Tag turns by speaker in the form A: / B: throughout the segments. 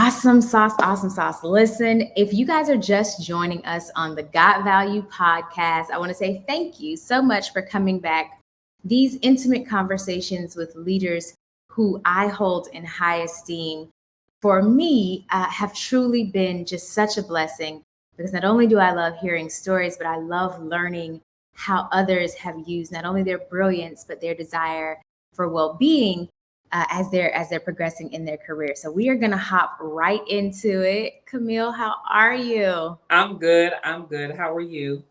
A: Awesome sauce, awesome sauce. Listen, if you guys are just joining us on the Got Value podcast, I want to say thank you so much for coming back. These intimate conversations with leaders who I hold in high esteem, for me, have truly been just such a blessing, because not only do I love hearing stories, but I love learning how others have used not only their brilliance, but their desire for well-being as they're progressing in their career. So we are going to hop right into it. Camille, how are you?
B: I'm good. I'm good. How are you?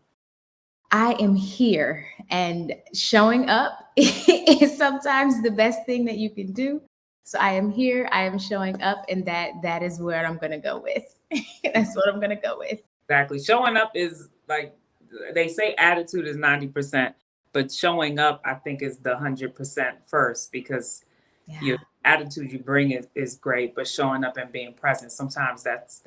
A: I am here, and showing up is sometimes the best thing that you can do. So I am here, I am showing up, and that is where I'm going to go with. That's what I'm going to go with.
B: Exactly. Showing up is like they say attitude is 90%, but showing up, I think, is the 100% first, because your attitude you bring is great, but showing up and being present, sometimes that's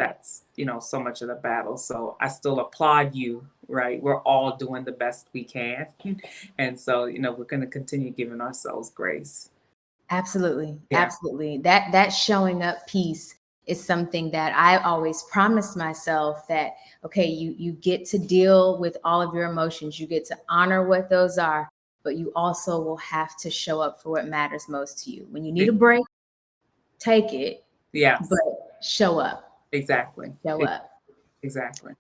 B: so much of the battle. So I still applaud you, right? We're all doing the best we can. And so, we're going to continue giving ourselves grace.
A: Absolutely. Yeah. Absolutely. That showing up piece is something that I always promised myself, that, okay, you get to deal with all of your emotions. You get to honor what those are, but you also will have to show up for what matters most to you. When you need a break, take it.
B: Yes.
A: But show up.
B: Exactly.
A: Show up.
B: Exactly.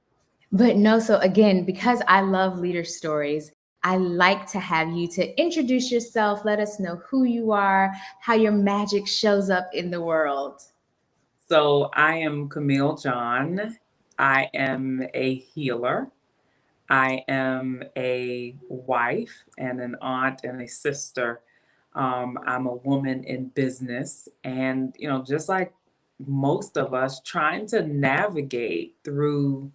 A: But no, so again, because I love leader stories, I like to have you to introduce yourself. Let us know who you are, how your magic shows up in the world.
B: So I am Camille John. I am a healer. I am a wife and an aunt and a sister. I'm a woman in business, and just like most of us, trying to navigate through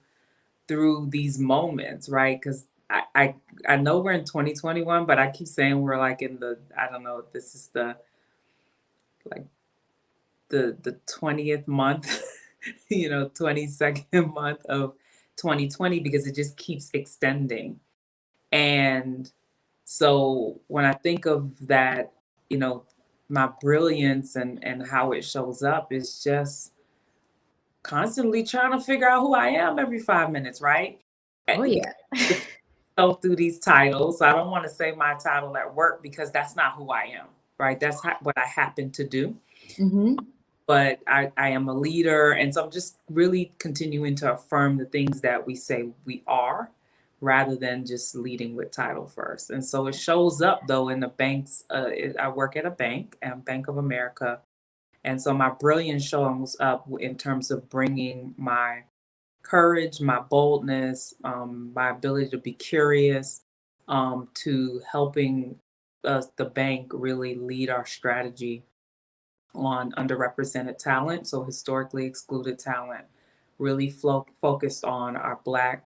B: these moments, right? Because I know we're in 2021, but I keep saying we're like in the, I don't know if this is the like the 20th month, 22nd month of 2020, because it just keeps extending. And so when I think of that, my brilliance and how it shows up is just constantly trying to figure out who I am every 5 minutes, right?
A: Oh, yeah.
B: Go through these titles. I don't want to say my title at work, because that's not who I am, right? That's what I happen to do.
A: Mm-hmm.
B: But I am a leader. And so I'm just really continuing to affirm the things that we say we are, rather than just leading with title first. And so it shows up, though, in the banks. I work at a bank, Bank of America. And so my brilliance shows up in terms of bringing my courage, my boldness, my ability to be curious, to helping the bank really lead our strategy on underrepresented talent. So historically excluded talent, really focused on our Black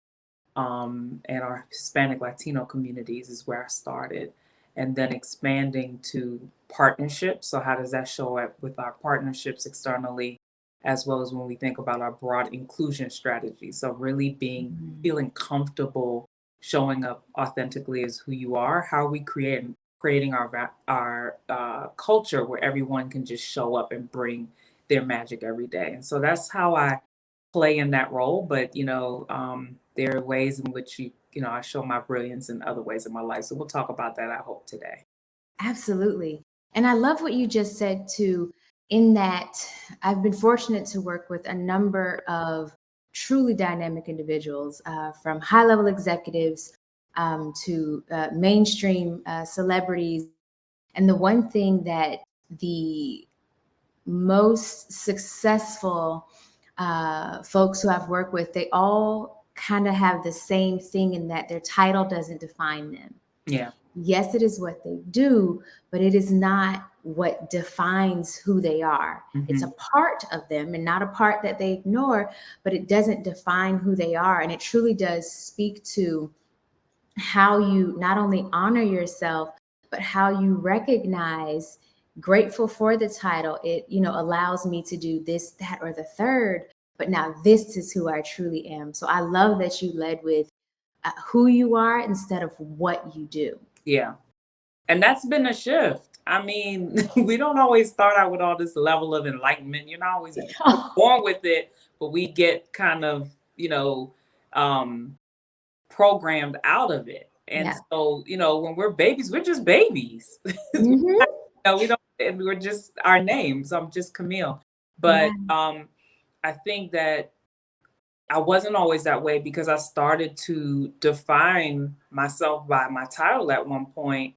B: and our Hispanic Latino communities is where I started. And then expanding to partnerships. So how does that show up with our partnerships externally, as well as when we think about our broad inclusion strategy? So really feeling comfortable showing up authentically as who you are. How are we creating our culture where everyone can just show up and bring their magic every day? And so that's how I play in that role. But there are ways in which I show my brilliance in other ways in my life. So we'll talk about that, I hope, today.
A: Absolutely. And I love what you just said too, in that I've been fortunate to work with a number of truly dynamic individuals, from high-level executives to mainstream celebrities. And the one thing that the most successful folks who I've worked with, they all kind of have the same thing, in that their title doesn't define them.
B: Yeah.
A: Yes, it is what they do, but it is not what defines who they are.
B: Mm-hmm.
A: It's a part of them, and not a part that they ignore, but it doesn't define who they are. And it truly does speak to how you not only honor yourself, but how you recognize, grateful for the title. It, allows me to do this, that, or the third, but now this is who I truly am. So I love that you led with who you are instead of what you do.
B: Yeah. And that's been a shift. I mean, we don't always start out with all this level of enlightenment. You're not always born with it, but we get kind of, um, programmed out of it. And
A: Yeah.
B: so, when we're babies, we're just babies.
A: Hmm.
B: We don't, and we're just our names. I'm just Camille.
A: Yeah.
B: But I think that I wasn't always that way because I started to define myself by my title at one point,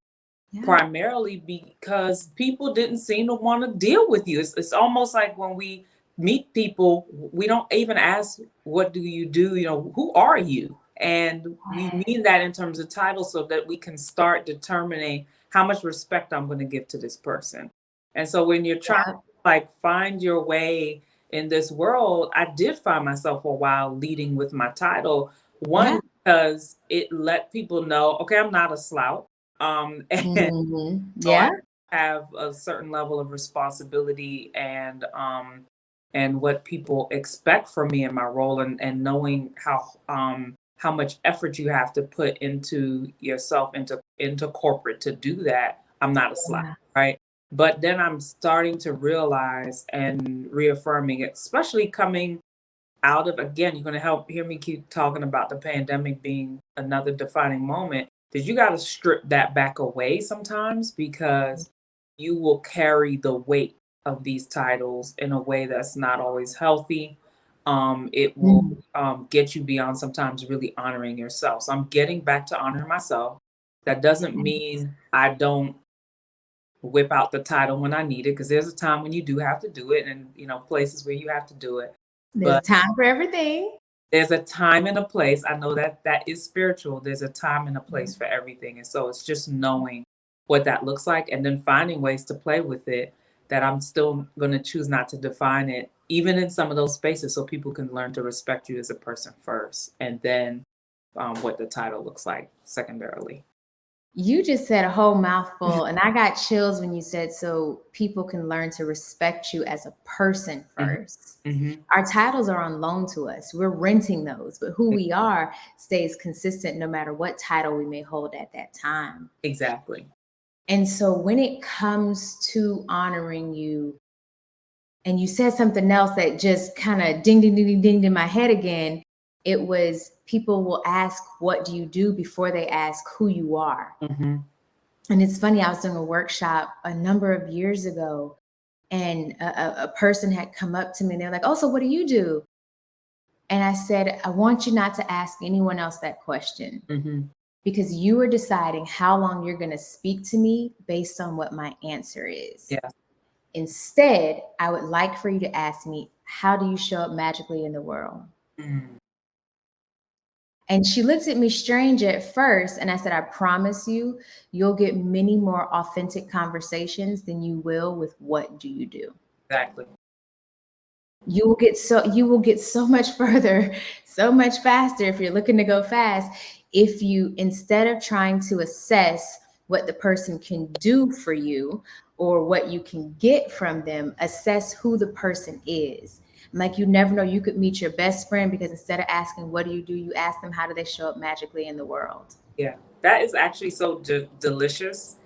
A: Yeah.
B: primarily because people didn't seem to want to deal with you. It's almost like when we meet people, we don't even ask, what do you do? Who are you? And we mean that in terms of title so that we can start determining how much respect I'm going to give to this person. And so when you're trying
A: Yeah.
B: to like find your way in this world, I did find myself for a while leading with my title.
A: Yeah.
B: One, because it let people know, okay, I'm not a slouch. And
A: Hmm.
B: so I
A: Yeah.
B: have a certain level of responsibility and what people expect from me in my role, and knowing how much effort you have to put into yourself, into corporate to do that. I'm not a slouch,
A: Yeah.
B: right? But then I'm starting to realize and reaffirming it, especially coming out of, again, you're going to help hear me keep talking about the pandemic being another defining moment, because you got to strip that back away sometimes, because you will carry the weight of these titles in a way that's not always healthy. It will
A: Mhm.
B: get you beyond sometimes really honoring yourself. So I'm getting back to honoring myself. That doesn't mean I don't whip out the title when I need it, because there's a time when you do have to do it, and places where you have to do it.
A: There's
B: But
A: time for everything.
B: there's a time and a place. I know that that is spiritual. There's a time and a place for everything. And so it's just knowing what that looks like and then finding ways to play with it, that I'm still going to choose not to define it, even in some of those spaces, so people can learn to respect you as a person first, and then what the title looks like secondarily.
A: You just said a whole mouthful, and I got chills when you said so people can learn to respect you as a person
B: Hmm.
A: first.
B: Hmm.
A: Our titles are on loan to us. We're renting those, but who we are stays consistent no matter what title we may hold at that time.
B: Exactly.
A: And so when it comes to honoring you, and you said something else that just kind of ding, ding, ding, ding, dinged in my head again. It was, people will ask, what do you do, before they ask who you are.
B: Hmm.
A: And it's funny, I was doing a workshop a number of years ago, and a person had come up to me and they're like, oh, so what do you do? And I said, I want you not to ask anyone else that question,
B: Hmm.
A: because you are deciding how long you're going to speak to me based on what my answer is.
B: Yeah.
A: Instead, I would like for you to ask me, how do you show up magically in the world?
B: Mm.
A: And she looked at me strange at first. And I said, I promise you, you'll get many more authentic conversations than you will with what do you do.
B: Exactly.
A: You will get so much further, so much faster, if you're looking to go fast, if you, instead of trying to assess what the person can do for you or what you can get from them, assess who the person is. Like, you never know, you could meet your best friend, because instead of asking what do, you ask them, how do they show up magically in the world.
B: Yeah. That is actually so delicious.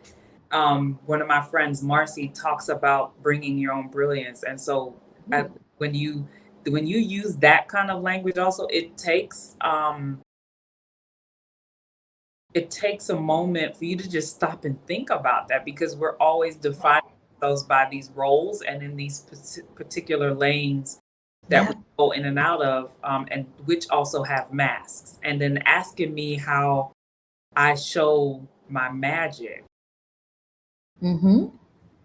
B: One of my friends, Marcy, talks about bringing your own brilliance, and so when you use that kind of language, also it takes a moment for you to just stop and think about that, because we're always defining ourselves by these roles and in these particular lanes that we
A: Yeah.
B: go in and out of, and which also have masks. And then asking me how I show my magic,
A: Mm-hmm.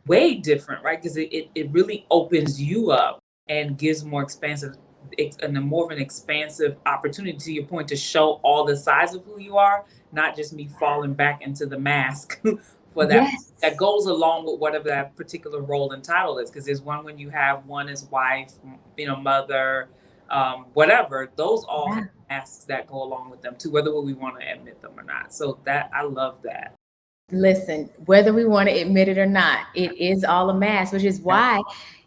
B: way different, right? Because it really opens you up and gives more expansive and a more of an expansive opportunity, to your point, to show all the sides of who you are, not just me falling back into the mask for that
A: Yes.
B: goes along with whatever that particular role and title is. Because there's one when you have one as wife, mother, whatever. Those all
A: Yeah.
B: have masks that go along with them too, whether we want to admit them or not. So that I love that.
A: Listen, whether we want to admit it or not, it is all a mask, which is why,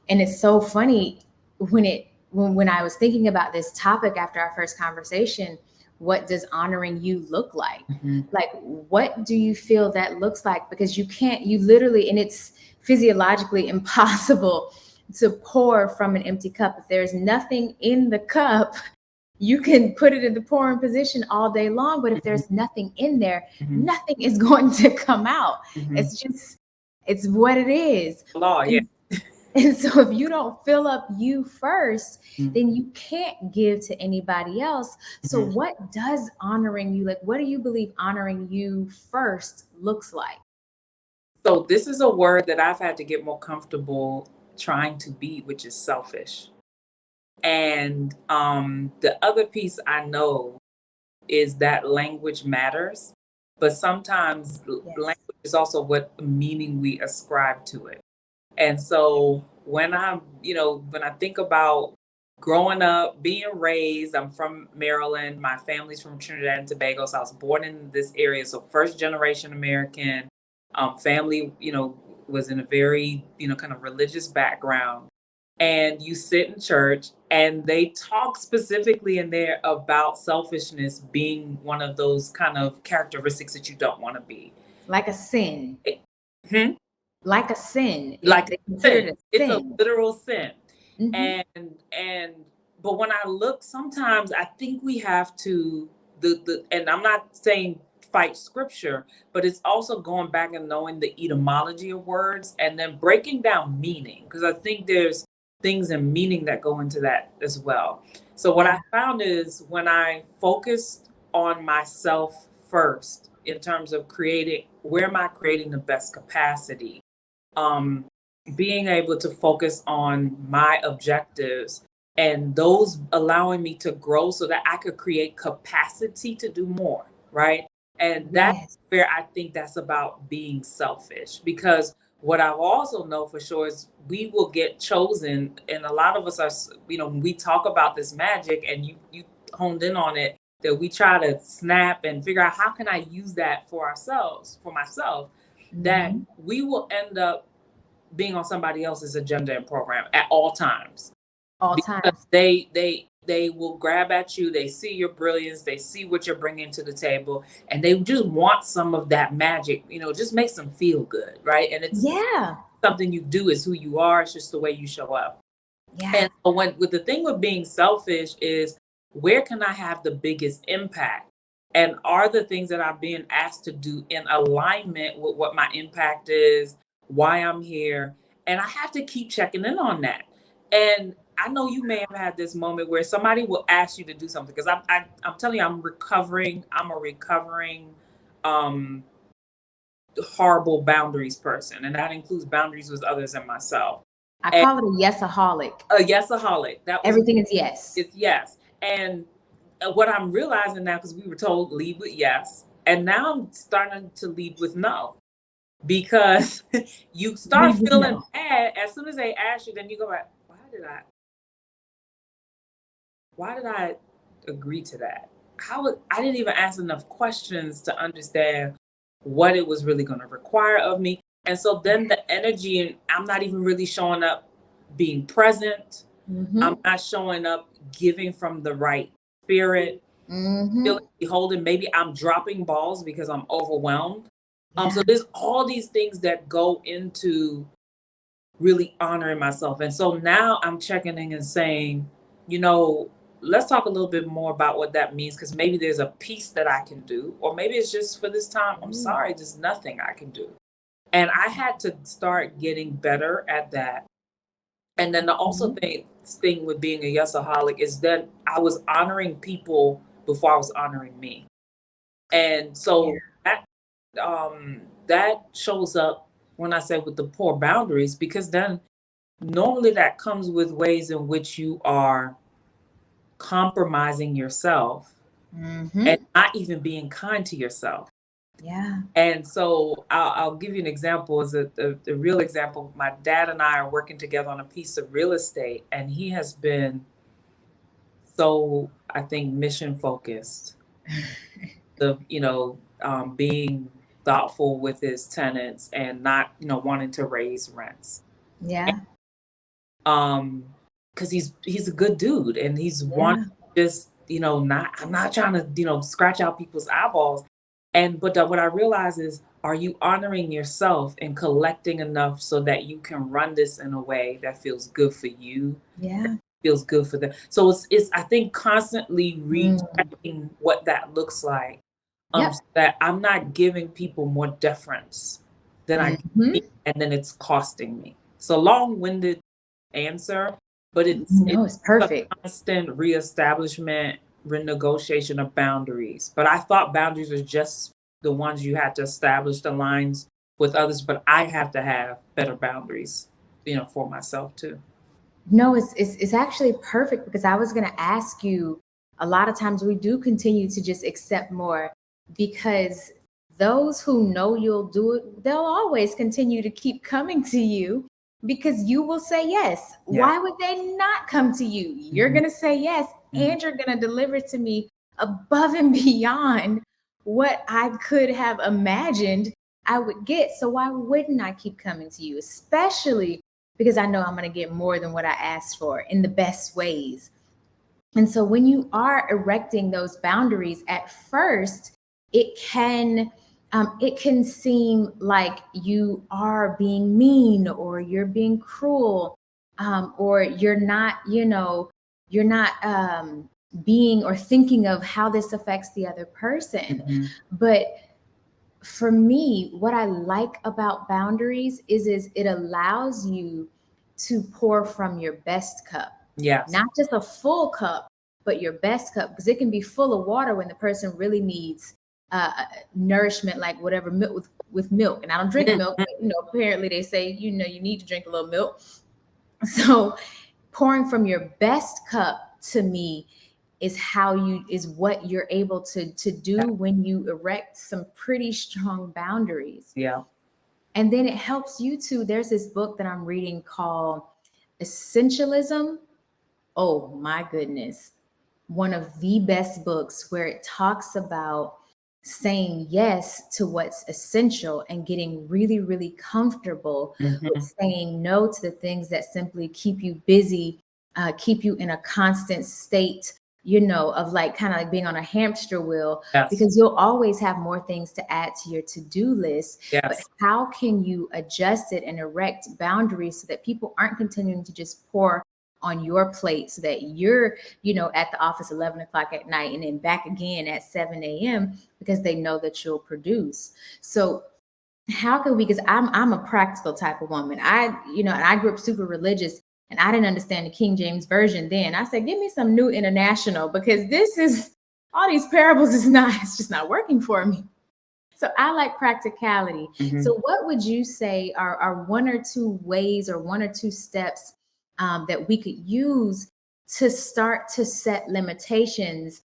A: and it's so funny when I was thinking about this topic after our first conversation, what does honoring you look like?
B: Mm-hmm.
A: Like, what do you feel that looks like? Because you literally, and it's physiologically impossible to pour from an empty cup. If there's nothing in the cup, you can put it in the pouring position all day long, but if there's nothing in there,
B: Mm-hmm.
A: nothing is going to come out.
B: Mm-hmm.
A: It's what it is.
B: Law, yeah.
A: And so if you don't fill up you first,
B: Mm-hmm.
A: then you can't give to anybody else. So
B: Mm-hmm.
A: what does honoring you, like, what do you believe honoring you first looks like?
B: So this is a word that I've had to get more comfortable trying to be, which is selfish. And the other piece I know is that language matters, but sometimes
A: Yes.
B: language is also what meaning we ascribe to it. And so when when I think about growing up, being raised, I'm from Maryland, my family's from Trinidad and Tobago, so I was born in this area, so first generation American, family, was in a very, kind of religious background. And you sit in church and they talk specifically in there about selfishness being one of those kind of characteristics that you don't want to be.
A: Like a sin.
B: Hmm?
A: Like a sin.
B: Like
A: They
B: a
A: consider
B: sin.
A: it a
B: It's a
A: sin.
B: literal sin.
A: Mhm.
B: And but when I look, sometimes I think we have to the and I'm not saying fight scripture, but it's also going back and knowing the etymology of words and then breaking down meaning, because I think there's things in meaning that go into that as well. So what I found is when I focused on myself first in terms of creating, where am I creating the best capacity? um Being able to focus on my objectives and those allowing me to grow so that I could create capacity to do more, right? And that's
A: Yes.
B: where I think that's about being selfish, because what I also know for sure is we will get chosen, and a lot of us are, when we talk about this magic, and you honed in on it, that we try to snap and figure out how can I use that for ourselves, for myself, that
A: Mhm.
B: we will end up being on somebody else's agenda and program at all times,
A: All
B: because
A: times.
B: they will grab at you. They see your brilliance, they see what you're bringing to the table, and they just want some of that magic. It just makes them feel good, right? And it's
A: Yeah.
B: something you do, is who you are. It's just the way you show up.
A: Yeah.
B: And so with the thing with being selfish is, where can I have the biggest impact? And are the things that I'm being asked to do in alignment with what my impact is, why I'm here? And I have to keep checking in on that. And I know you may have had this moment where somebody will ask you to do something, because I'm telling you, I'm recovering. I'm a recovering um, horrible boundaries person, and that includes boundaries with others and myself.
A: I call it a yesaholic.
B: A yesaholic. That was
A: Everything is yes.
B: It's yes. And what I'm realizing now, because we were told lead with yes, and now I'm starting to lead with no, because you start
A: Leave with
B: feeling
A: no.
B: bad as soon as they ask you. Then you go back, why did I agree to that? I didn't even ask enough questions to understand what it was really going to require of me. And so then the energy, and I'm not even really showing up being present. I'm
A: Mhm.
B: not showing up giving from the right spirit, feeling,
A: Mhm.
B: beholding. Maybe I'm dropping balls because I'm overwhelmed. So
A: Yeah.
B: there's all these things that go into really honoring myself. And so now I'm checking in and saying, you know, let's talk a little bit more about what that means, because maybe there's a piece that I can do, or maybe it's just for this time, I'm sorry, there's nothing I can do. And I had to start getting better at that. And then the also
A: Mhm.
B: thing with being a yesaholic is that I was honoring people before I was honoring me. And
A: Yeah.
B: so that shows up when I say with the poor boundaries, because then normally that comes with ways in which you are compromising yourself and
A: Mhm.
B: not even being kind to yourself.
A: Yeah.
B: And so I'll give you an example. As a real example, my dad and I are working together on a piece of real estate, and he has been so, I think, mission focused. Being thoughtful with his tenants and not, wanting to raise rents.
A: Yeah.
B: Because he's a good dude, and he's one
A: Yeah.
B: just I'm not trying to, scratch out people's eyeballs. But what I realize is, are you honoring yourself and collecting enough so that you can run this in a way that feels good for you,
A: Yeah.
B: feels good for them? So it's I think constantly
A: Mm.
B: rechecking what that looks like,
A: Yep.
B: so that I'm not giving people more deference than I give
A: Hmm.
B: me, and then it's costing me. It's a long-winded answer, but it's
A: No, it's
B: a
A: perfect.
B: constant reestablishment, renegotiation of boundaries. But I thought boundaries was just the ones you had to establish the lines with others, but I have to have better boundaries, for myself too.
A: No, it's actually perfect because I was going to ask you, a lot of times we do continue to just accept more because those who know you'll do it, they'll always continue to keep coming to you because you will say yes.
B: Yeah.
A: Why would they not come to you? You're
B: Mhm.
A: going to say yes,
B: Mhm.
A: and you're going to deliver to me above and beyond what I could have imagined I would get. So why wouldn't I keep coming to you, especially because I know I'm going to get more than what I asked for in the best ways. And so when you are erecting those boundaries at first, it can seem like you are being mean or you're being cruel, or you're not being or thinking of how this affects the other person.
B: Mhm.
A: But for me, what I like about boundaries is it allows you to pour from your best cup,
B: Yes.
A: not just a full cup, but your best cup, because it can be full of water when the person really needs nourishment, like whatever milk with milk. And I don't drink milk,
B: Mhm.
A: but apparently they say you need to drink a little milk. So pouring from your best cup to me is what you're able to do when you erect some pretty strong boundaries.
B: Yeah.
A: And then it helps you to, there's this book that I'm reading called Essentialism. Oh my goodness. One of the best books where it talks about saying yes to what's essential and getting really, really comfortable with
B: Mhm.
A: saying no to the things that simply keep you busy, keep you in a constant state, of like kind of like being on a hamster wheel,
B: Yes.
A: because you'll always have more things to add to your to-do list. But
B: Yes.
A: how can you adjust it and erect boundaries so that people aren't continuing to just pour on your plate so that you're, at the office 11 o'clock at night and then back again at 7 a.m. because they know that you'll produce. So how can we, because I'm a practical type of woman. And I grew up super religious and I didn't understand the King James Version then. I said, give me some new international because this is all these parables it's just not working for me. So I like practicality.
B: Mhm.
A: So what would you say are one or two ways or one or two steps that we could use to start to set limitations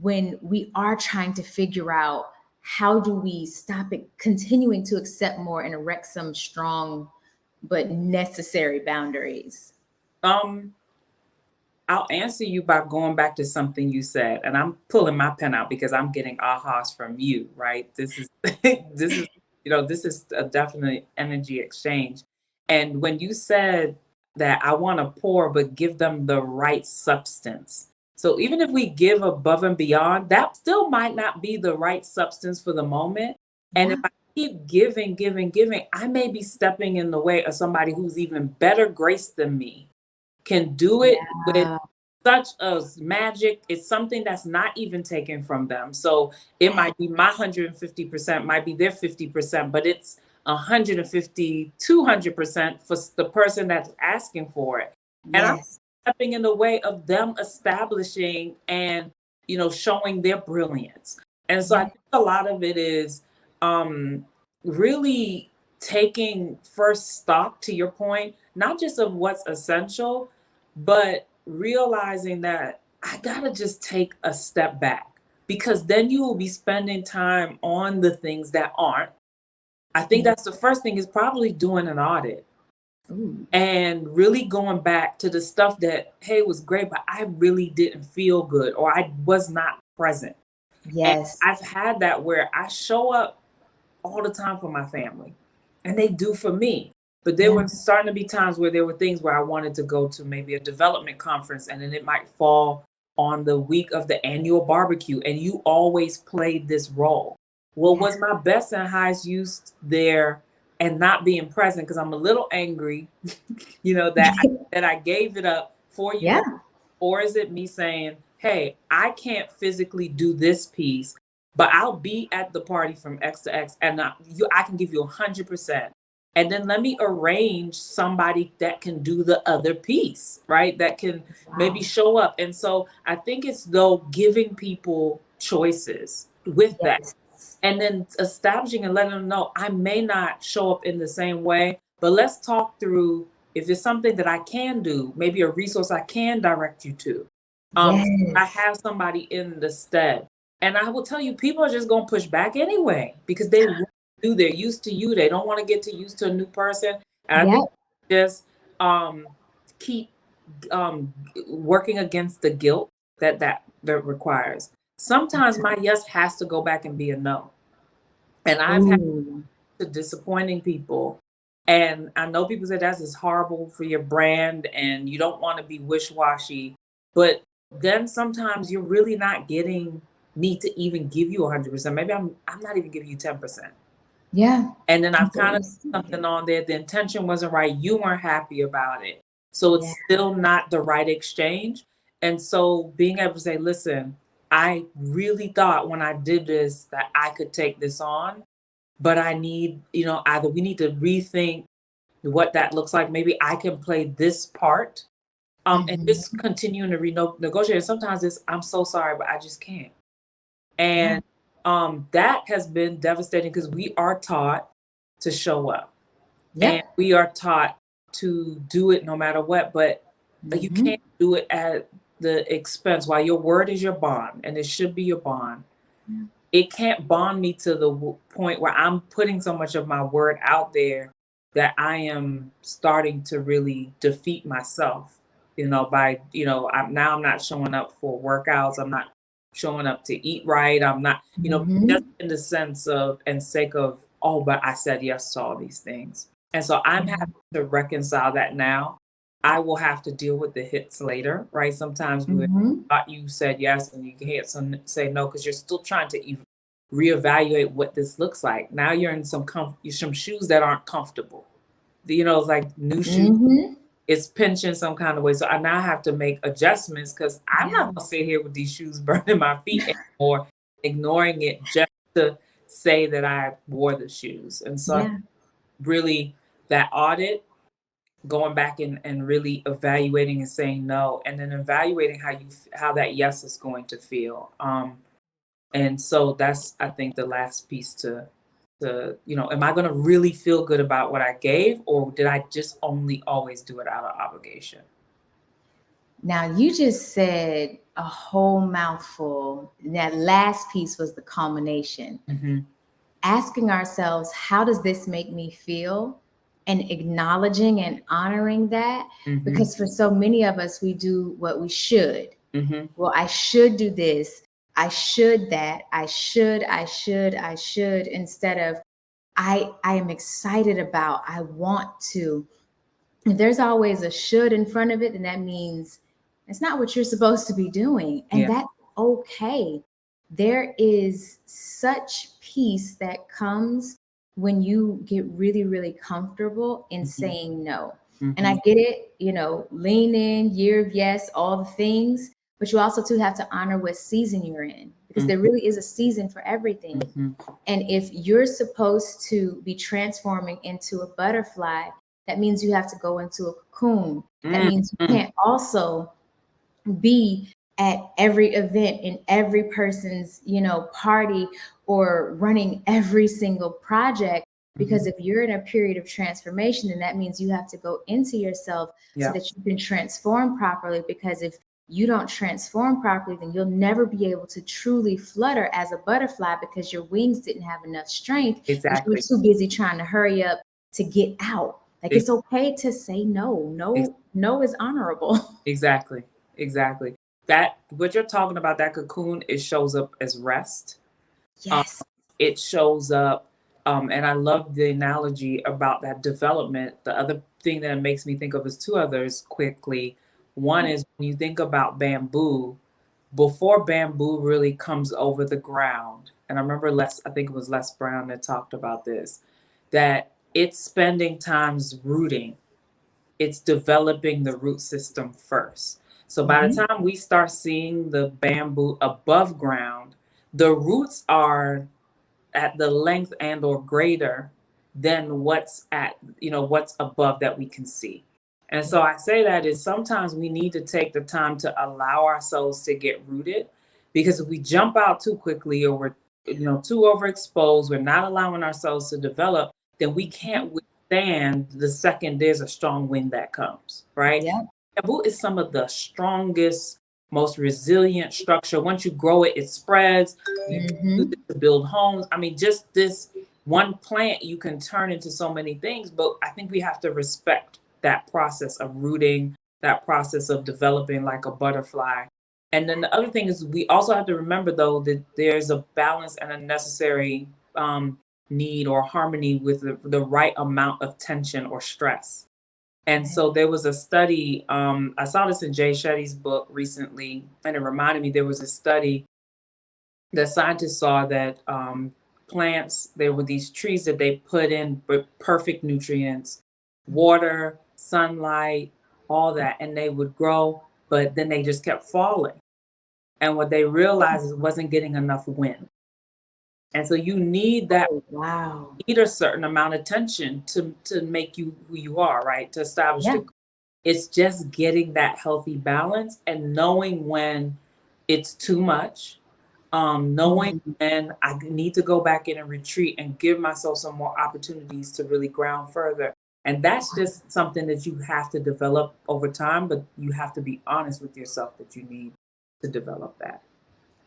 A: when we are trying to figure out how do we stop it continuing to accept more and erect some strong but necessary boundaries?
B: Um, I'll answer you by going back to something you said, and I'm pulling my pen out because I'm getting ahas from you, right? This is this is a definite energy exchange. And when you said that I want to pour, but give them the right substance. So even if we give above and beyond, that still might not be the right substance for the moment. And if
A: Yeah.
B: I keep giving, giving, giving, I may be stepping in the way of somebody who's even better graced than me can do it with
A: Yeah.
B: such a magic. It's something that's not even taken from them. So it might be my 150%, might be their 50%, but it's 150, 200% for the person that's asking for it. And I'm
A: Yes.
B: stepping in the way of them establishing and, showing their brilliance. And so I
A: Yes.
B: think a lot of it is um, really taking first stock, to your point, not just of what's essential, but realizing that I gotta just take a step back, because then you will be spending time on the things that aren't. I think
A: Yeah.
B: that's the first thing, is probably doing an audit
A: Ooh.
B: and really going back to the stuff that, hey, was great, but I really didn't feel good or I was not present. And
A: Yes.
B: I've had that where I show up all the time for my family and they do for me. But there
A: Yeah.
B: were starting to be times where there were things where I wanted to go to maybe a development conference and then it might fall on the week of the annual barbecue, and you always played this role. Well, was my best and highest use there and not being present because I'm a little angry, that I gave it up for you
A: Yeah.
B: all? Or is it me saying, hey, I can't physically do this piece, but I'll be at the party from X to X, and I can give you 100%. And then let me arrange somebody that can do the other piece, right? That can maybe show up. And so I think it's though giving people choices with that.
A: Yes.
B: And then establishing and letting them know I may not show up in the same way, but let's talk through if it's something that I can do, maybe a resource I can direct you to.
A: Yes.
B: I have somebody in the stead. And I will tell you, people are just going to push back anyway because they're used to you. They don't want to get too used to a new person. And I think just keep working against the guilt that requires. Sometimes my yes has to go back and be a no. And I've had to disappointing people. And I know people say that's just horrible for your brand and you don't want to be wish-washy. But then sometimes you're really not getting me to even give you 100%. Maybe I'm not even giving you 10%.
A: Yeah.
B: And then I've kind of something on there. The intention wasn't right. You weren't happy about it. So it's still not the right exchange. And so being able to say, listen, I really thought when I did this that I could take this on, but I need, either we need to rethink what that looks like. Maybe I can play this part and just continuing to renegotiate. Sometimes it's, I'm so sorry, but I just can't. And that has been devastating because we are taught to show up. And we are taught to do it no matter what, but you can't do it at the expense. While your word is your bond, and it should be your bond, it can't bond me to the point where I'm putting so much of my word out there that I am starting to really defeat myself, by, I'm not showing up for workouts. I'm not showing up to eat right. I'm not, just in the sense of and sake of, oh, but I said yes to all these things. And so I'm having to reconcile that now. I will have to deal with the hits later, right? Sometimes you said yes and you can't say no because you're still trying to even reevaluate what this looks like. Now you're in some shoes that aren't comfortable. It's like new shoes. It's pinching some kind of way. So I now have to make adjustments because I'm not going to sit here with these shoes burning my feet anymore, ignoring it just to say that I wore the shoes. And so really that audit, going back and really evaluating and saying no, and then evaluating how that yes is going to feel. And so that's, I think, the last piece to am I going to really feel good about what I gave, or did I just only always do it out of obligation?
A: Now, you just said a whole mouthful. That last piece was the culmination. Asking ourselves, how does this make me feel? And acknowledging and honoring that. Because for so many of us, we do what we should. Well, I should do this. I should that. I should, instead of I am excited about, I want to. If there's always a should in front of it, then that means it's not what you're supposed to be doing. And that's okay. There is such peace that comes when you get really, really comfortable in saying no. And I get it, lean in, year of yes, all the things, but you also too have to honor what season you're in, because there really is a season for everything. And if you're supposed to be transforming into a butterfly, that means you have to go into a cocoon. That means you can't also be at every event, in every person's, party, or running every single project. Because if you're in a period of transformation, then that means you have to go into yourself so that you can transform properly. Because if you don't transform properly, then you'll never be able to truly flutter as a butterfly, because your wings didn't have enough strength.
B: Exactly.
A: You were too busy trying to hurry up to get out. Like, it's okay to say no. No is honorable.
B: Exactly. That what you're talking about, that cocoon, it shows up as rest.
A: Yes.
B: It shows up, and I love the analogy about that development. The other thing that it makes me think of is two others quickly. One is when you think about bamboo, before bamboo really comes over the ground, and I remember I think it was Les Brown that talked about this, that it's spending times rooting, it's developing the root system first. So by the time we start seeing the bamboo above ground, the roots are at the length and or greater than what's above that we can see. And so I say that is sometimes we need to take the time to allow ourselves to get rooted, because if we jump out too quickly, or we're too overexposed, we're not allowing ourselves to develop, then we can't withstand the second there's a strong wind that comes, right?
A: Yeah.
B: Bamboo is some of the strongest, most resilient structure. Once you grow it, it spreads. You can use it to build homes. I mean, just this one plant you can turn into so many things. But I think we have to respect that process of rooting, that process of developing like a butterfly. And then the other thing is, we also have to remember, though, that there's a balance and a necessary need or harmony with the right amount of tension or stress. And so there was a study, I saw this in Jay Shetty's book recently, and it reminded me, there was a study that scientists saw that plants, there were these trees that they put in perfect nutrients, water, sunlight, all that, and they would grow, but then they just kept falling. And what they realized is it wasn't getting enough wind. And so you need that.
A: Oh, wow.
B: Need a certain amount of tension to make you who you are, right? To establish it's just getting that healthy balance and knowing when it's too much, knowing when I need to go back in and retreat and give myself some more opportunities to really ground further. And that's just something that you have to develop over time, but you have to be honest with yourself that you need to develop that.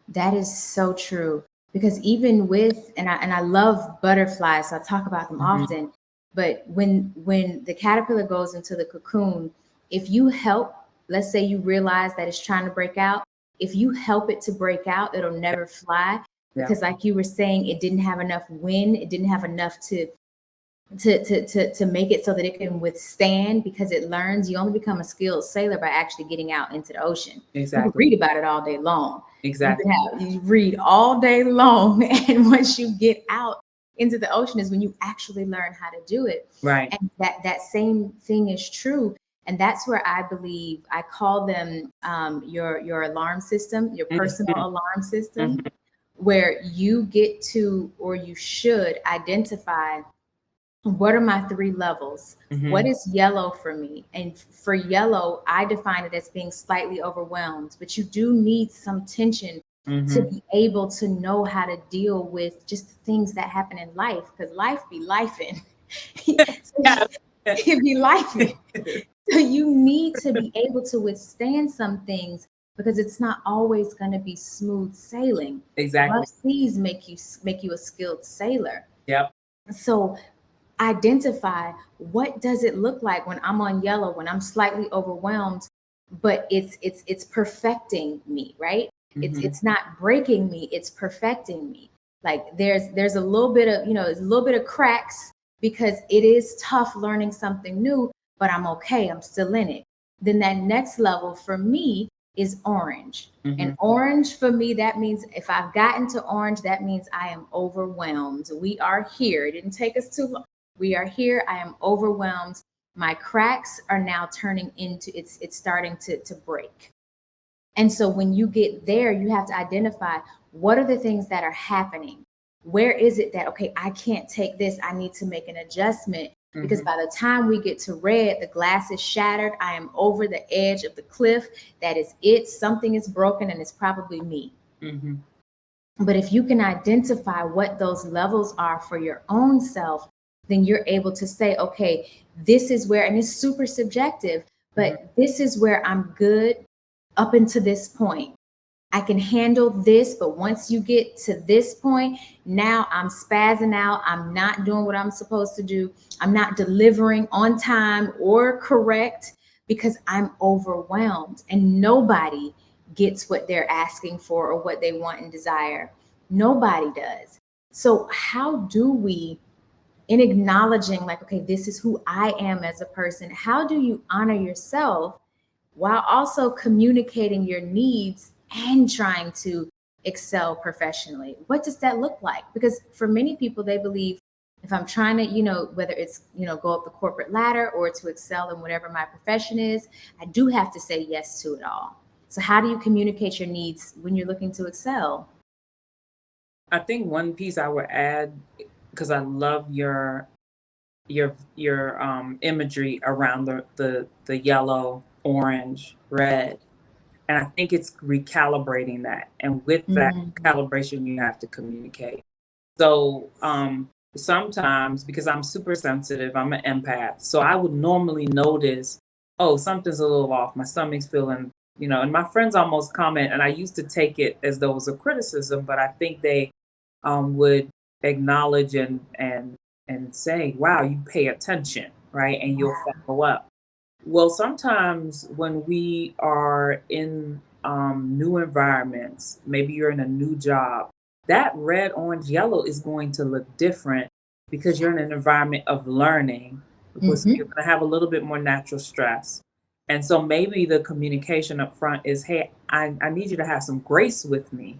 A: That is so true. Because even with, and I love butterflies, so I talk about them often, but when the caterpillar goes into the cocoon, if you help, let's say you realize that it's trying to break out, if you help it to break out, it'll never fly, because like you were saying, it didn't have enough wind, it didn't have enough to make it so that it can withstand, because it learns. You only become a skilled sailor by actually getting out into the ocean.
B: Exactly.
A: You can read about it all day long.
B: Exactly.
A: You read all day long, and once you get out into the ocean is when you actually learn how to do it.
B: Right.
A: And that same thing is true. And that's where I believe, I call them your alarm system, your personal alarm system, where you get to, or you should identify, what are my 3 levels? What is yellow for me? And for yellow, I define it as being slightly overwhelmed, but you do need some tension to be able to know how to deal with just the things that happen in life, because life be lifing. It be lifing. So you need to be able to withstand some things, because it's not always going to be smooth sailing.
B: Exactly.
A: Rough seas make you a skilled sailor.
B: Yep.
A: So identify, what does it look like when I'm on yellow, when I'm slightly overwhelmed, but it's perfecting me, right? It's not breaking me, it's perfecting me. Like there's a little bit of, there's a little bit of cracks, because it is tough learning something new, but I'm okay, I'm still in it. Then that next level for me is orange. And orange for me, that means if I've gotten to orange, that means I am overwhelmed. We are here. It didn't take us too long. We are here. I am overwhelmed. My cracks are now turning into, it's starting to break. And so when you get there, you have to identify, what are the things that are happening? Where is it that, okay, I can't take this, I need to make an adjustment, because by the time we get to red, the glass is shattered. I am over the edge of the cliff. That is it. Something is broken, and it's probably me. But if you can identify what those levels are for your own self, then you're able to say, okay, this is where, and it's super subjective, but this is where I'm good up until this point. I can handle this, but once you get to this point, now I'm spazzing out. I'm not doing what I'm supposed to do. I'm not delivering on time or correct, because I'm overwhelmed, and nobody gets what they're asking for or what they want and desire. Nobody does. So how do we, in acknowledging like, okay, this is who I am as a person, how do you honor yourself while also communicating your needs and trying to excel professionally? What does that look like? Because for many people, they believe if I'm trying to, whether it's, go up the corporate ladder or to excel in whatever my profession is, I do have to say yes to it all. So how do you communicate your needs when you're looking to excel?
B: I think one piece I would add, because I love your imagery around the yellow, orange, red. And I think it's recalibrating that. And with that calibration, you have to communicate. So sometimes, because I'm super sensitive, I'm an empath. So I would normally notice, oh, something's a little off. My stomach's feeling, and my friends almost comment, and I used to take it as though it was a criticism, but I think they would acknowledge and say, wow, you pay attention, right? And you'll follow up. Well, sometimes when we are in new environments, maybe you're in a new job, that red, orange, yellow is going to look different because you're in an environment of learning, because you're going to have a little bit more natural stress. And so maybe the communication up front is, hey, I need you to have some grace with me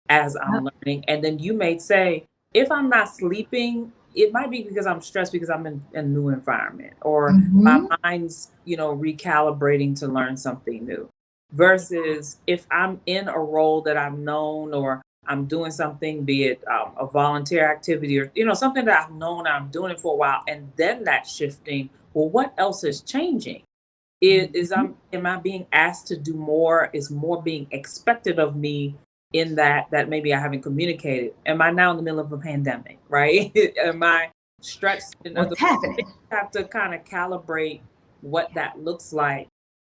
B: as I'm learning. And then you may say, if I'm not sleeping, it might be because I'm stressed because I'm in a new environment, or my mind's, recalibrating to learn something new. Versus if I'm in a role that I've known, or I'm doing something, be it a volunteer activity, or, something that I've known I'm doing it for a while, and then that's shifting. Well, what else is changing? Am I being asked to do more? Is more being expected of me in that maybe I haven't communicated? Am I now in the middle of a pandemic, right? Am I stretched?
A: What's happening?
B: You have to kind of calibrate what that looks like,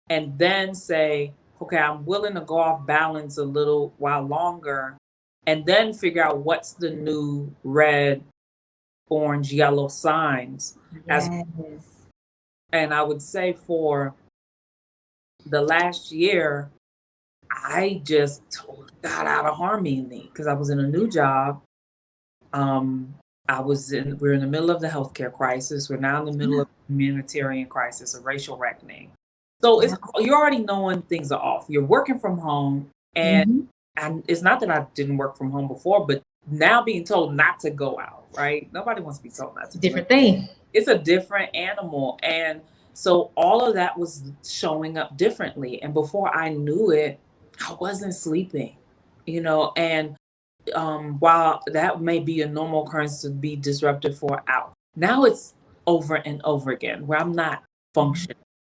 B: and then say, okay, I'm willing to go off balance a little while longer, and then figure out what's the new red, orange, yellow signs.
A: Yes.
B: And I would say for the last year, I just got out of harmony because I was in a new job. We're in the middle of the healthcare crisis. We're now in the middle of a humanitarian crisis, a racial reckoning. So you're already knowing things are off. You're working from home, and it's not that I didn't work from home before, but now being told not to go out, right? Nobody wants to be told not to.
A: Different thing.
B: It's a different animal. And so all of that was showing up differently. And before I knew it, I wasn't sleeping, and while that may be a normal occurrence to be disrupted for an hour, now it's over and over again where I'm not functioning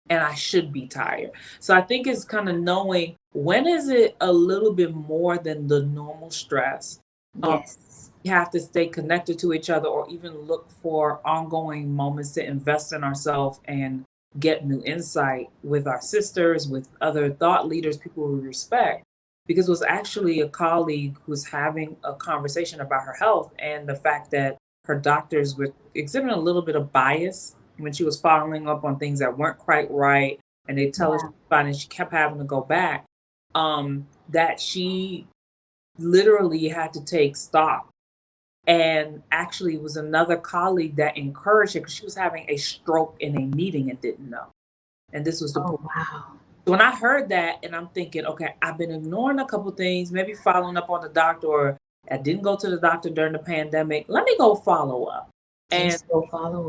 B: and I should be tired. So I think it's kind of knowing when is it a little bit more than the normal stress.
A: Yes.
B: We have to stay connected to each other, or even look for ongoing moments to invest in ourselves and get new insight with our sisters, with other thought leaders, people we respect. Because it was actually a colleague who was having a conversation about her health and the fact that her doctors were exhibiting a little bit of bias when she was following up on things that weren't quite right. And they tell her she was fine, and she kept having to go back. That she literally had to take stock. And actually, it was another colleague that encouraged her because she was having a stroke in a meeting and didn't know. And this was the point.
A: Wow.
B: When I heard that, and I'm thinking, okay, I've been ignoring a couple things, maybe following up on the doctor, or I didn't go to the doctor during the pandemic. Let me go follow up. And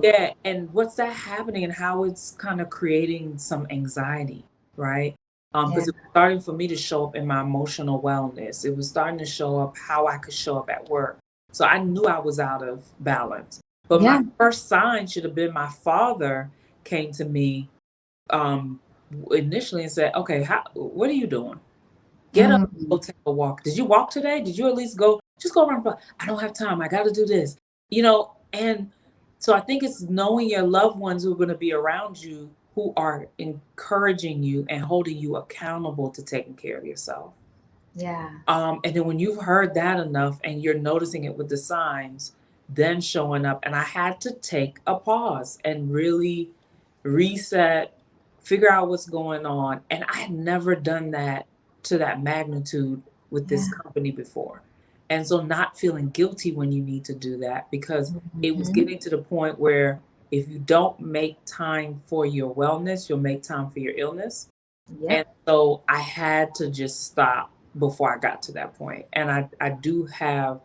B: yeah, and what's that happening, and how it's kind of creating some anxiety, right? Because it was starting for me to show up in my emotional wellness. It was starting to show up how I could show up at work. So I knew I was out of balance. But my first sign should have been my father came to me initially and said, okay, what are you doing? Get up, go take a walk. Did you walk today? Did you at least just go around? I don't have time. I got to do this, and so I think it's knowing your loved ones who are going to be around you, who are encouraging you and holding you accountable to taking care of yourself.
A: Yeah.
B: And then when you've heard that enough and you're noticing it with the signs, then showing up. And I had to take a pause and really reset, figure out what's going on. And I had never done that to that magnitude with this company before. And so not feeling guilty when you need to do that, because it was getting to the point where if you don't make time for your wellness, you'll make time for your illness. And so I had to just stop before I got to that point. And I do have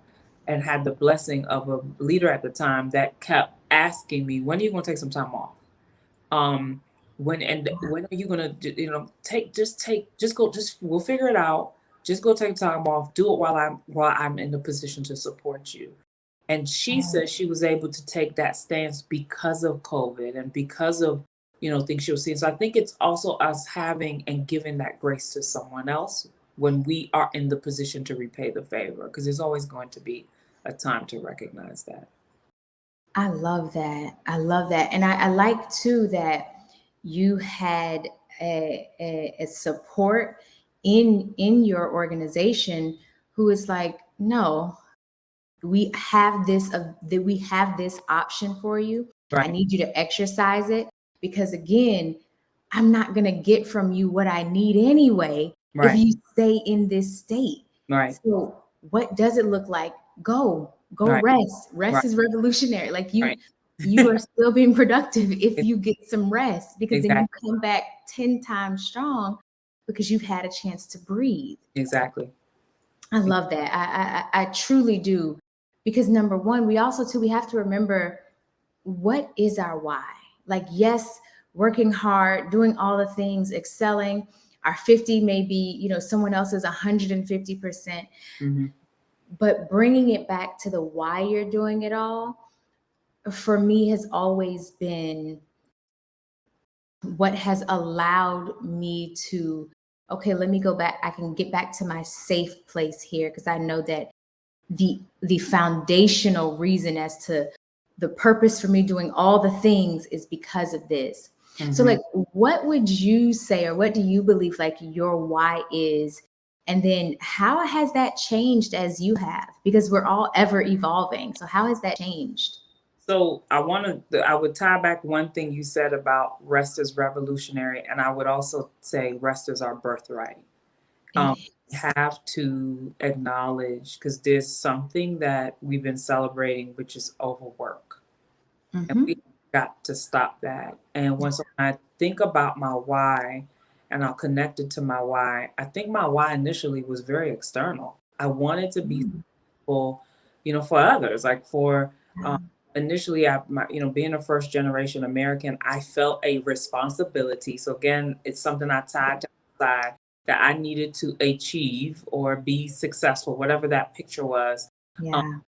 B: and had the blessing of a leader at the time that kept asking me, when are you going to take some time off? Um, when are you going to, just go, we'll figure it out. Just go take time off. Do it while I'm in the position to support you. And she said she was able to take that stance because of COVID and because of, things she was seeing. So I think it's also us having and giving that grace to someone else when we are in the position to repay the favor, because there's always going to be a time to recognize that.
A: I love that. I love that. And I like too that you had a support in your organization who is like, no, we have this option for you. I
B: Right.
A: need you to exercise it because again, I'm not going to get from you what I need anyway if
B: Right.
A: you stay in this state.
B: Right.
A: So what does it look like? Go
B: Right.
A: rest. Rest
B: Right.
A: is revolutionary. Like
B: Right.
A: you are still being productive if you get some rest because then you
B: Exactly.
A: come back 10 times strong because you've had a chance to breathe.
B: Exactly.
A: I love that. I truly do. Because number one, we also too, we have to remember what is our why? Like, yes, working hard, doing all the things, excelling. Our 50 may be, someone else's 150%,
B: Mm-hmm.
A: but bringing it back to the why you're doing it all, for me, has always been what has allowed me to, okay, let me go back. I can get back to my safe place here because I know that the foundational reason as to the purpose for me doing all the things is because of this. So
B: Mm-hmm.
A: like what would you say or what do you believe like your why is? And then how has that changed as you have? Because we're all ever evolving. So how has that changed?
B: So I would tie back one thing you said about rest is revolutionary, and I would also say rest is our birthright. Um,
A: It
B: we
A: is.
B: have to acknowledge, because there's something that we've been celebrating, which is overwork, and
A: Mhm.
B: we got to stop that. And once I think about my why, and I'll connect it to my why, I think my why initially was very external. I wanted to be
A: Mm.
B: for, for others, like for
A: Yeah.
B: initially, being a first generation American, I felt a responsibility. So again, it's something I tied to the side that I needed to achieve or be successful, whatever that picture was, um,
A: Yeah.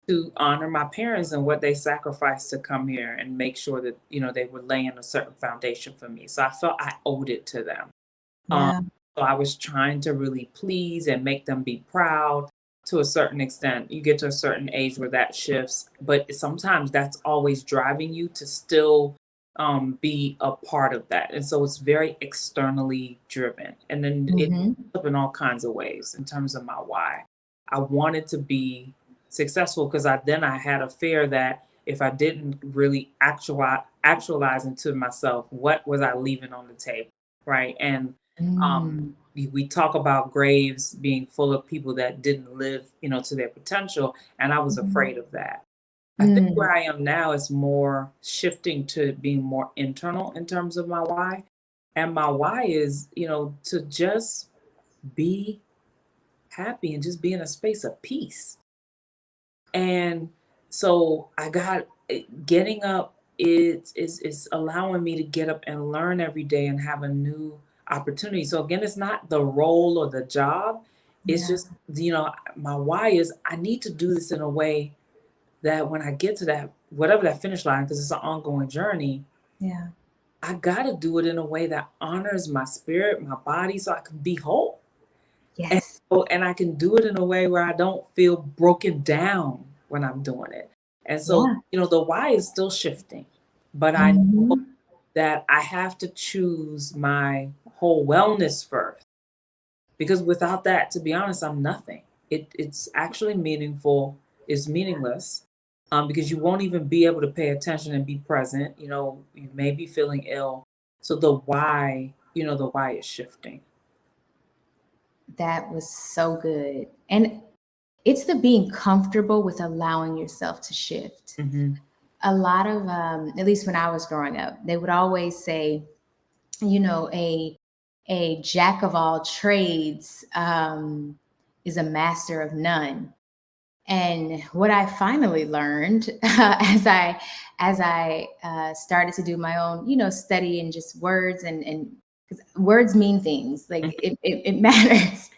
B: to honor my parents and what they sacrificed to come here and make sure that, they were laying a certain foundation for me. So I felt I owed it to them. Um,
A: Yeah.
B: so I was trying to really please and make them be proud to a certain extent. You get to a certain age where that shifts, but sometimes that's always driving you to still be a part of that. And so it's very externally driven. And then it
A: Mhm.
B: up in all kinds of ways in terms of my why. I wanted to be successful because I had a fear that if I didn't really actualize into myself, what was I leaving on the table? Right. And
A: Mm.
B: we talk about graves being full of people that didn't live, to their potential. And I was
A: Mhm.
B: afraid of that. I think
A: Mm.
B: where I am now is more shifting to being more internal in terms of my why. And my why is, to just be happy and just be in a space of peace. And so I got getting up is allowing me to get up and learn every day and have a new opportunity. So again, it's not the role or the job. It's
A: Yeah.
B: just, my why is I need to do this in a way that when I get to that, whatever that finish line, because it's an ongoing journey,
A: Yeah.
B: I got to do it in a way that honors my spirit, my body, so I can be whole. And
A: Yes.
B: and I can do it in a way where I don't feel broken down when I'm doing it. And so,
A: Yeah.
B: the why is still shifting, but I know
A: Mhm.
B: that I have to choose my whole wellness first, because without that, to be honest, I'm nothing. It's actually meaningful, is meaningless, because you won't even be able to pay attention and be present. You may be feeling ill. So the why is shifting.
A: That was so good. And it's the being comfortable with allowing yourself to shift.
B: Hmm.
A: A lot of, at least when I was growing up, they would always say, you know, a jack of all trades is a master of none. And what I finally learned as I started to do my own, study and just words and 'cause words mean things, like it matters.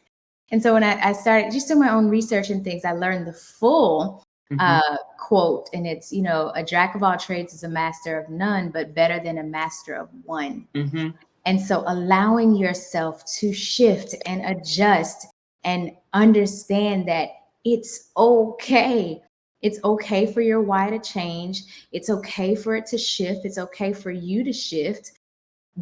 A: And so when I started just doing my own research and things, I learned the full
B: Mhm.
A: quote, and it's, a jack of all trades is a master of none, but better than a master of one.
B: Mhm.
A: And so allowing yourself to shift and adjust and understand that it's okay. It's okay for your why to change. It's okay for it to shift. It's okay for you to shift.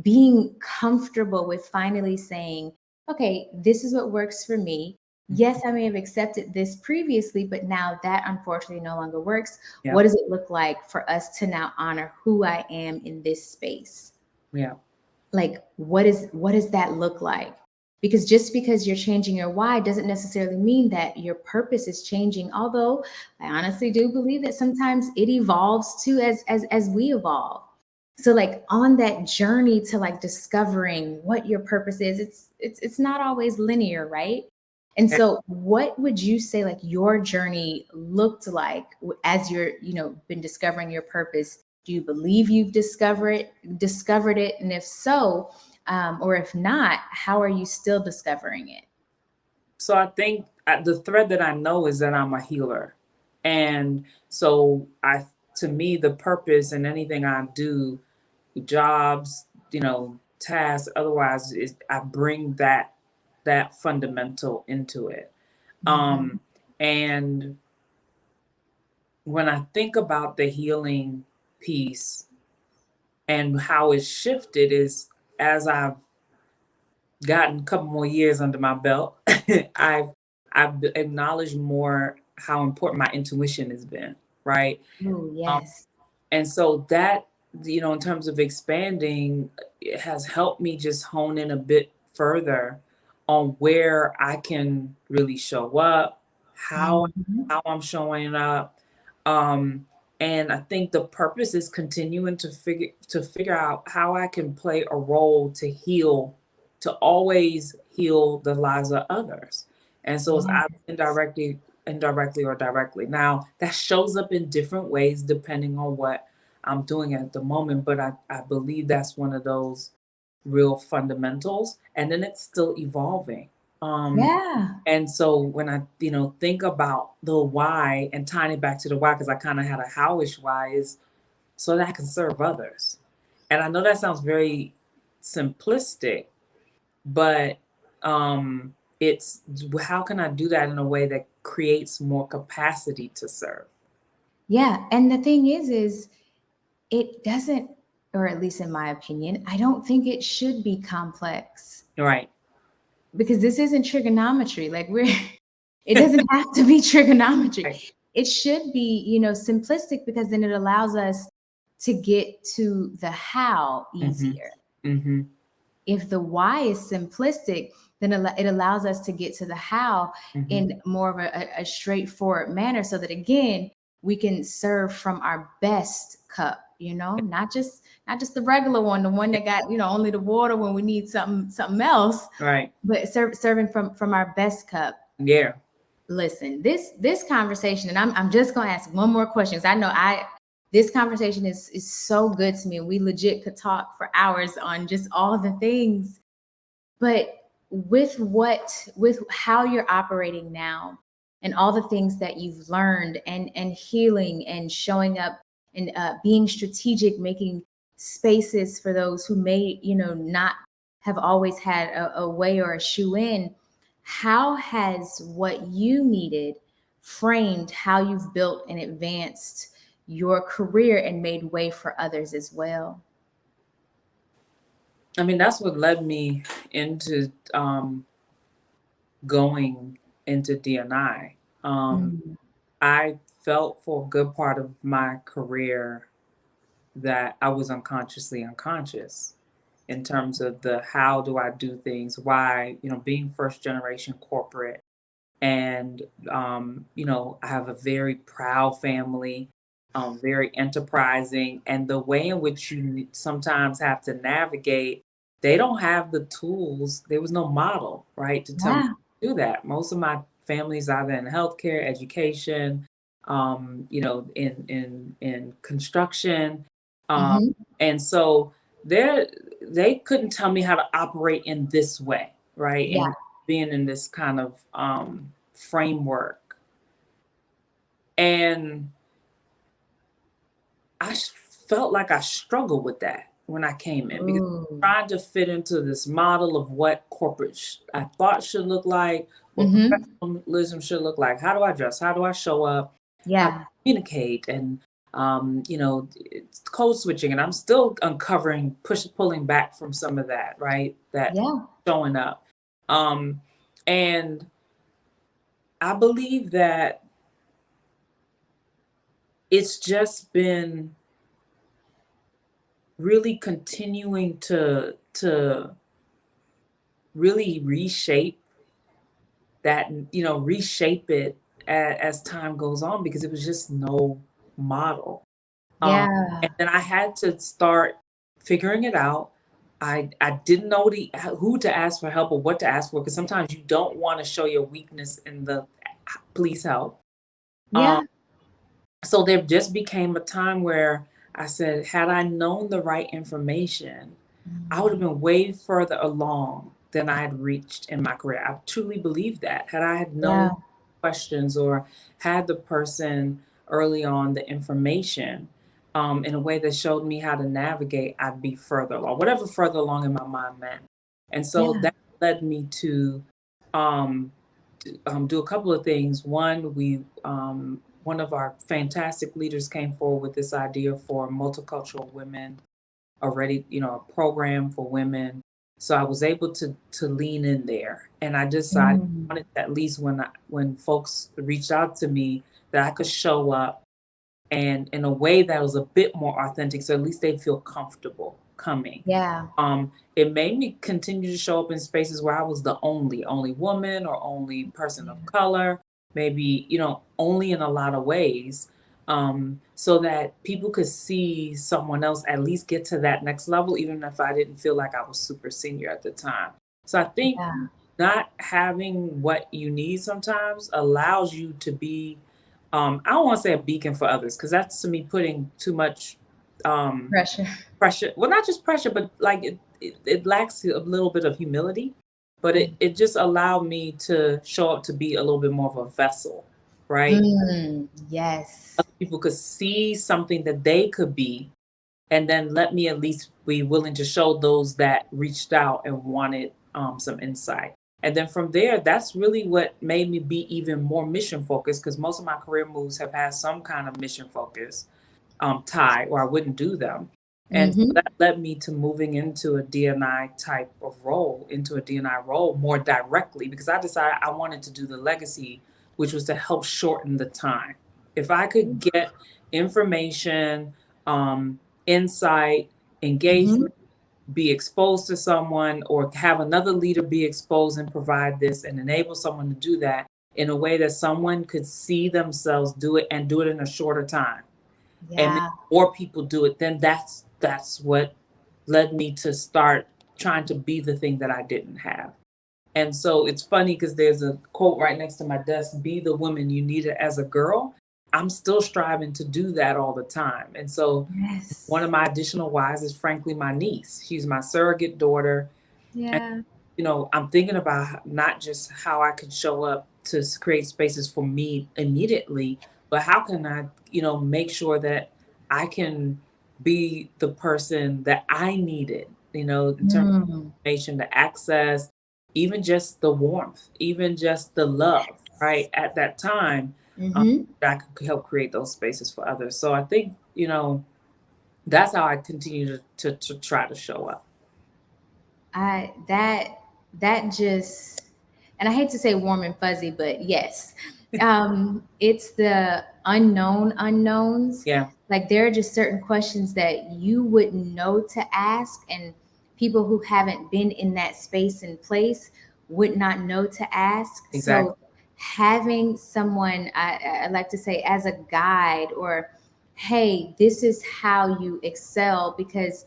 A: Being comfortable with finally saying, okay, this is what works for me. Yes, I may have accepted this previously, but now that unfortunately no longer works.
B: Yeah.
A: What does it look like for us to now honor who I am in this space?
B: Yeah.
A: Like, what does that look like? Because just because you're changing your why doesn't necessarily mean that your purpose is changing, although I honestly do believe that sometimes it evolves too as we evolve. So like on that journey to like discovering what your purpose is, it's not always linear, right? And
B: Yeah.
A: so what would you say like your journey looked like as you're, been discovering your purpose? Do you believe you've discovered it? And if so, or if not, how are you still discovering it?
B: So I think the thread that I know is that I'm a healer. And so to me, the purpose in anything I do, jobs, tasks, otherwise, is I bring that fundamental into it.
A: Mhm.
B: And when I think about the healing piece and how it's shifted is as I've gotten a couple more years under my belt, I've I've acknowledged more how important my intuition has been, right?
A: Oh,
B: Um,
A: yes.
B: and so that, in terms of expanding, it has helped me just hone in a bit further on where I can really show up, how
A: Mhm.
B: how I'm showing up. Um, and I think the purpose is continuing to figure out how I can play a role to heal, to always heal the lives of others. And so it's either
A: Yes.
B: indirectly or directly. Now that shows up in different ways depending on what I'm doing at the moment, but I believe that's one of those real fundamentals. And then it's still evolving. Um,
A: Yeah.
B: and so when I, think about the why and tying it back to the why, because I kind of had a howish why, is so that I can serve others. And I know that sounds very simplistic, but it's how can I do that in a way that creates more capacity to serve?
A: Yeah. And the thing is it doesn't, or at least in my opinion, I don't think it should be complex
B: Right.
A: because this isn't trigonometry. Like it doesn't have to be trigonometry.
B: Right.
A: It should be, simplistic because then it allows us to get to the how
B: Mm-hmm.
A: easier.
B: Mm-hmm.
A: If the why is simplistic, then it allows us to get to the how
B: Mm-hmm.
A: in more of a straightforward manner so that again we can serve from our best cup, not just the regular one, the one that got only the water when we need something else,
B: Right.
A: but serving from our best cup.
B: Yeah.
A: Listen, this conversation, and I'm just gonna ask one more question, 'cause I know this conversation is so good to me. We legit could talk for hours on just all the things. But with how you're operating now and all the things that you've learned and healing and showing up and being strategic, making spaces for those who may, not have always had a way or a shoe in, how has what you needed framed how you've built and advanced your career and made way for others as well?
B: I mean, that's what led me into going into DNI.
A: Mm.
B: I felt for a good part of my career that I was unconsciously unconscious in terms of the how do I do things, why, being first generation corporate. And, I have a very proud family, very enterprising. And the way in which you sometimes have to navigate they don't have the tools. There was no model, right, to tell me
A: Yeah.
B: to do that. Most of my family's either in healthcare, education, in construction, um,
A: Hmm.
B: and so they couldn't tell me how to operate in this way, right,
A: Yeah.
B: and being in this kind of framework. And felt like I struggled with that when I came in because
A: Ooh.
B: trying to fit into this model of what corporate I thought should look like, what
A: Hmm.
B: professionalism should look like. How do I dress? How do I show up? How do
A: Yeah.
B: I communicate? And it's code switching, and I'm still uncovering, pulling back from some of that, right? That
A: Yeah.
B: showing up, um, and I believe that it's just been really continuing to really reshape it as time goes on because it was just no model. Um, and
A: Yeah.
B: then I had to start figuring it out. I didn't know who to ask for help or what to ask for because sometimes you don't want to show your weakness in the please help. Um,
A: Yeah.
B: so there just became a time where I said, had I known the right information, I would have
A: Mm.
B: been way further along than I had reached in my career. I truly believe that. Had I had known
A: Yeah.
B: questions or had the person early on the information in a way that showed me how to navigate, I'd be further along, whatever further along in my mind meant. And so
A: Yeah.
B: that led me to um, do a couple of things. One of our fantastic leaders came forward with this idea for multicultural women already, a program for women. So I was able to lean in there, and I decided I
A: Mm.
B: wanted to, at least when folks reached out to me, that I could show up and in a way that was a bit more authentic, so at least they'd feel comfortable coming.
A: Yeah.
B: It made me continue to show up in spaces where I was the only woman or only person of
A: Yeah.
B: color, maybe, only in a lot of ways, so that people could see someone else at least get to that next level, even if I didn't feel like I was super senior at the time. So I think
A: Yeah.
B: not having what you need sometimes allows you to be, I don't want to say a beacon for others, because that's to me putting too much um,
A: Pressure.
B: pressure. Well, not just pressure, but like it lacks a little bit of humility. But it just allowed me to show up to be a little bit more of a vessel, right?
A: Mm. Yes.
B: Other people could see something that they could be, and then let me at least be willing to show those that reached out and wanted some insight. And then from there, that's really what made me be even more mission focused because most of my career moves have had some kind of mission focus tie, or I wouldn't do them. And so
A: Hmm.
B: that led me to moving into a DNI type of role, into a DNI role more directly because I decided I wanted to do the legacy, which was to help shorten the time. If I could get information, insight,
A: Hmm.
B: engagement, be exposed to someone, or have another leader be exposed and provide this and enable someone to do that in a way that someone could see themselves do it and do it in a shorter time and make
A: Yeah.
B: more people do it, then that's what led me to start trying to be the thing that I didn't have. And so it's funny because there's a quote right next to my desk, be the woman you needed as a girl. I'm still striving to do that all the time. And so one
A: Yes.
B: of my additional whys is frankly my niece. She's my surrogate daughter. And,
A: Yeah.
B: I'm thinking about not just how I can show up to create spaces for me immediately, but how can I, make sure that I can be the person that I needed, in terms
A: Mm.
B: information, the access, even just the warmth, even just the love, right? At that time, um,
A: Hmm.
B: that could help create those spaces for others. So I think, that's how I continue to try to show up.
A: I that just, and I hate to say warm and fuzzy, but yes, it's the unknown unknowns.
B: Yeah,
A: Like there are just certain questions that you wouldn't know to ask, and people who haven't been in that space and place would not know to ask.
B: exactly.
A: So having someone, I like to say, as a guide, or hey, this is how you excel, because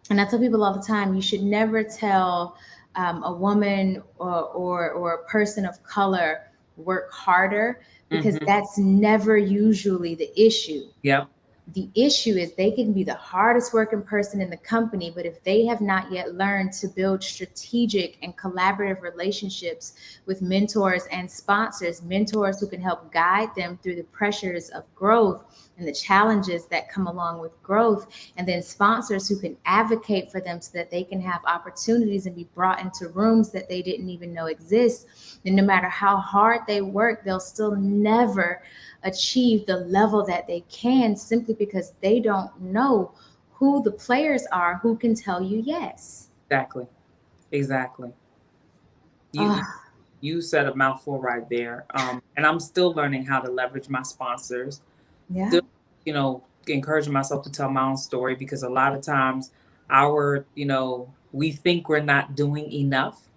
A: And I tell people all the time, you should never tell a woman or a person of color work harder, because
B: Mm-hmm.
A: that's never usually the issue.
B: Yep.
A: The issue is they can be the hardest working person in the company, but if they have not yet learned to build strategic and collaborative relationships with mentors and sponsors, mentors who can help guide them through the pressures of growth and the challenges that come along with growth, and then sponsors who can advocate for them so that they can have opportunities and be brought into rooms that they didn't even know exist, then no matter how hard they work, they'll still never achieve the level that they can, simply because they don't know who the players are who can tell you yes.
B: Exactly. Exactly. You
A: Oh,
B: you said a mouthful right there. And I'm still learning how to leverage my sponsors.
A: yeah.
B: Still, encouraging myself to tell my own story, because a lot of times we think we're not doing enough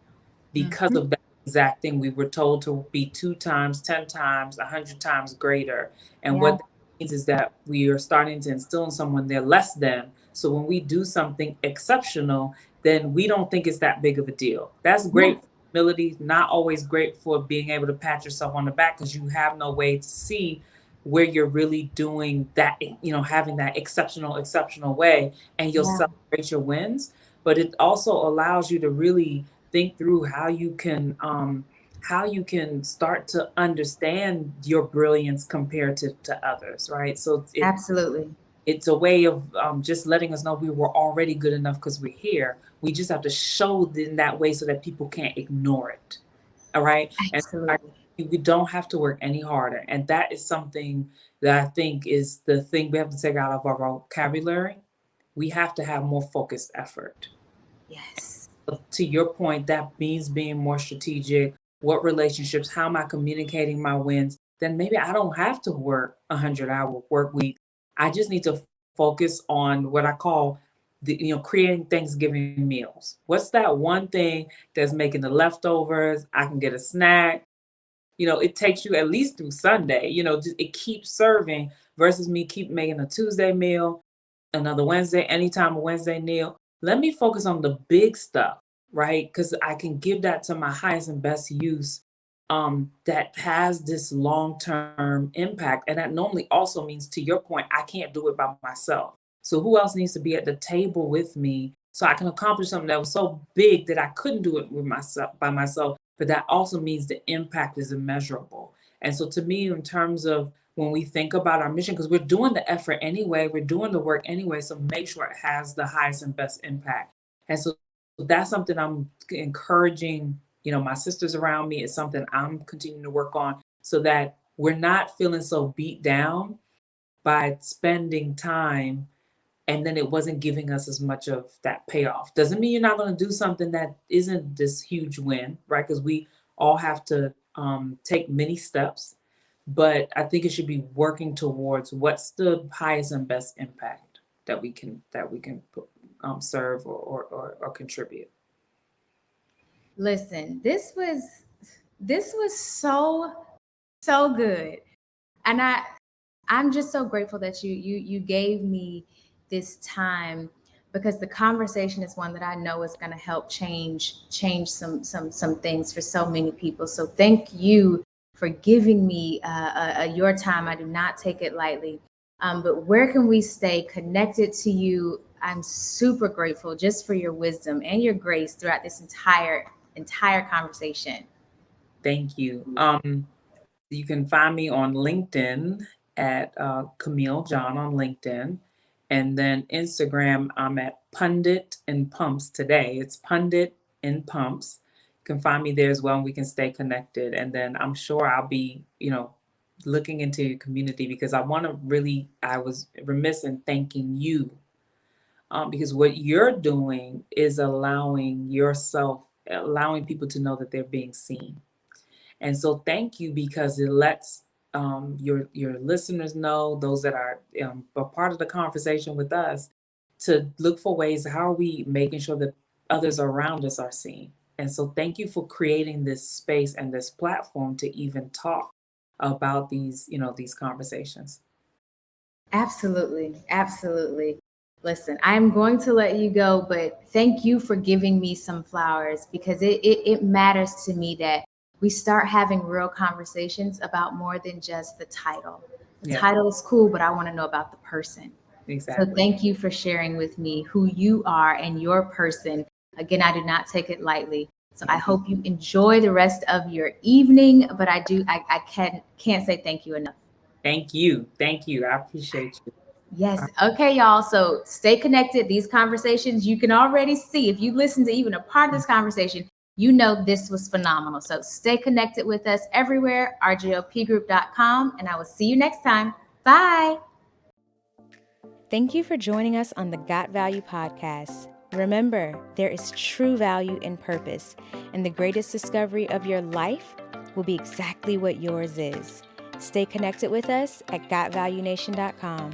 B: because
A: Mhm.
B: of that exact thing. We were told to be 2 times, 10 times, 100 times greater. And
A: Yeah.
B: what that means is that we are starting to instill in someone they're less than. So when we do something exceptional, then we don't think it's that big of a deal. That's
A: Yeah.
B: great for humility, not always great for being able to pat yourself on the back, because you have no way to see where you're really doing that, having that exceptional way, and you'll
A: Yeah.
B: celebrate your wins. But it also allows you to really think through how you can start to understand your brilliance compared to others, right? So
A: Absolutely.
B: it's a way of just letting us know we were already good enough because we're here. We just have to show in that way so that people can't ignore it. All right. And
A: Absolutely.
B: we don't have to work any harder. And that is something that I think is the thing we have to take out of our vocabulary. We have to have more focused effort.
A: Yes.
B: To your point, that means being more strategic. What relationships? How am I communicating my wins? Then maybe I don't have to work 100-hour work week. I just need to focus on what I call creating Thanksgiving meals. What's that one thing that's making the leftovers? I can get a snack. It takes you at least through Sunday. It keeps serving versus me keep making a Tuesday meal, another Wednesday, anytime a Wednesday meal. Let me focus on the big stuff, right? Because I can give that to my highest and best use, that has this long term impact. And that normally also means, to your point, I can't do it by myself. So who else needs to be at the table with me so I can accomplish something that was so big that I couldn't do it with myself by myself? But that also means the impact is immeasurable. And so to me, in terms of when we think about our mission, because we're doing the effort anyway, we're doing the work anyway, so make sure it has the highest and best impact. And so that's something I'm encouraging, my sisters around me. It's something I'm continuing to work on, so that we're not feeling so beat down by spending time and then it wasn't giving us as much of that payoff. Doesn't mean you're not going to do something that isn't this huge win, right? Because we all have to take many steps, but I think it should be working towards what's the highest and best impact that we can serve or contribute.
A: Listen, this was so good. And I'm just so grateful that you gave me this time, because the conversation is one that I know is going to help change some things for so many people. So thank you for giving me your time. I do not take it lightly. But where can we stay connected to you? I'm super grateful just for your wisdom and your grace throughout this entire conversation.
B: Thank you. You can find me on LinkedIn at Camille John on LinkedIn. And then Instagram, I'm at Pundit and Pumps today. It's Pundit and Pumps. You can find me there as well, and we can stay connected. And then I'm sure I'll be, looking into your community, because I was remiss in thanking you, because what you're doing is allowing people to know that they're being seen. And so thank you, because it lets your listeners know, those that are a part of the conversation with us, to look for ways, how are we making sure that others around us are seen. And so thank you for creating this space and this platform to even talk about these conversations.
A: Absolutely. Absolutely. Listen, I'm going to let you go, but thank you for giving me some flowers, because it matters to me that we start having real conversations about more than just the title. The
B: Yeah,
A: title is cool, but I want to know about the person. So
B: exactly.
A: thank you for sharing with me who you are and your person. Again, I do not take it lightly. So I hope you enjoy the rest of your evening, but I can't say thank you enough.
B: Thank you. Thank you. I appreciate you.
A: Yes. Okay, y'all. So stay connected. These conversations, you can already see if you listen to even a part of this conversation, you know this was phenomenal. So stay connected with us everywhere, rgopgroup.com, and I will see you next time. Bye. Thank you for joining us on the Got Value podcast. Remember, there is true value in purpose, and the greatest discovery of your life will be exactly what yours is. Stay connected with us at gotvaluenation.com.